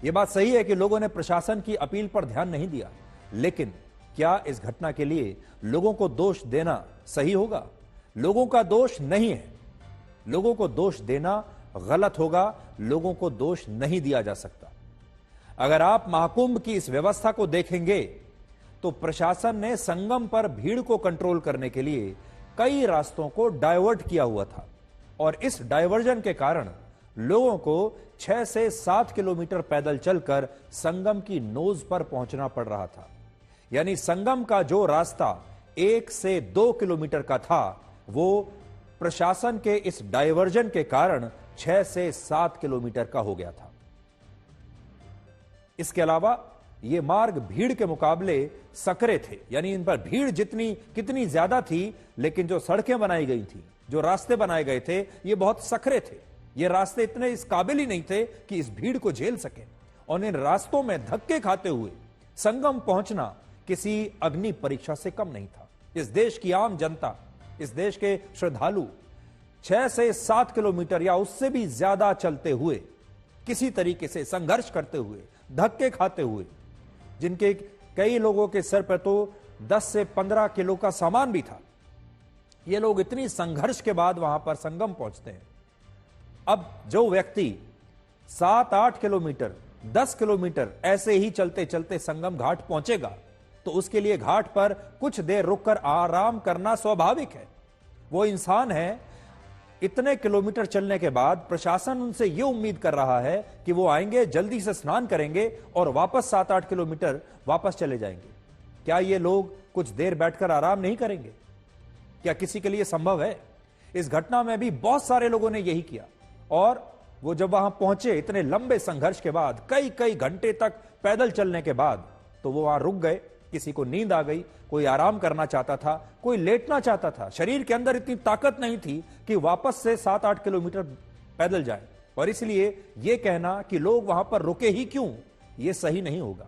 यह बात सही है कि लोगों ने प्रशासन की अपील पर ध्यान नहीं दिया, लेकिन क्या इस घटना के लिए लोगों को दोष देना सही होगा? लोगों का दोष नहीं है। लोगों को दोष देना गलत होगा। लोगों को दोष नहीं दिया जा सकता। अगर आप महाकुंभ की इस व्यवस्था को देखेंगे तो प्रशासन ने संगम पर भीड़ को कंट्रोल करने के लिए कई रास्तों को डायवर्ट किया हुआ था और इस डायवर्जन के कारण लोगों को 6 से 7 किलोमीटर पैदल चलकर संगम की नोज पर पहुंचना पड़ रहा था। यानी संगम का जो रास्ता 1 से 2 किलोमीटर का था, वो प्रशासन के इस डायवर्जन के कारण 6 से 7 किलोमीटर का हो गया था। इसके अलावा ये मार्ग भीड़ के मुकाबले सकरे थे, यानी इन पर भीड़ कितनी ज्यादा थी, लेकिन जो सड़कें बनाई गई थी, जो रास्ते बनाए गए थे, ये बहुत सकरे थे। ये रास्ते इतने इस काबिल ही नहीं थे कि इस भीड़ को झेल सके और इन रास्तों में धक्के खाते हुए संगम पहुंचना किसी अग्नि परीक्षा से कम नहीं था। इस देश की आम जनता, इस देश के श्रद्धालु 6 से 7 किलोमीटर या उससे भी ज्यादा चलते हुए, किसी तरीके से संघर्ष करते हुए, धक्के खाते हुए, जिनके कई लोगों के सर पर तो 10 से 15 किलो का सामान भी था, ये लोग इतनी संघर्ष के बाद वहां पर संगम पहुंचते हैं। अब जो व्यक्ति 7-8 किलोमीटर, 10 किलोमीटर ऐसे ही चलते चलते संगम घाट पहुंचेगा तो उसके लिए घाट पर कुछ देर रुककर आराम करना स्वाभाविक है। वो इंसान है। इतने किलोमीटर चलने के बाद प्रशासन उनसे यह उम्मीद कर रहा है कि वो आएंगे, जल्दी से स्नान करेंगे और वापस 7-8 किलोमीटर वापस चले जाएंगे। क्या ये लोग कुछ देर बैठकर आराम नहीं करेंगे? क्या किसी के लिए संभव है? इस घटना में भी बहुत सारे लोगों ने यही किया और वो जब वहां पहुंचे इतने लंबे संघर्ष के बाद, कई घंटे तक पैदल चलने के बाद, तो वो वहां रुक गए। किसी को नींद आ गई, कोई आराम करना चाहता था, कोई लेटना चाहता था। शरीर के अंदर इतनी ताकत नहीं थी कि वापस से 7-8 किलोमीटर पैदल जाए। और इसलिए यह कहना कि लोग वहां पर रुके ही क्यों, यह सही नहीं होगा।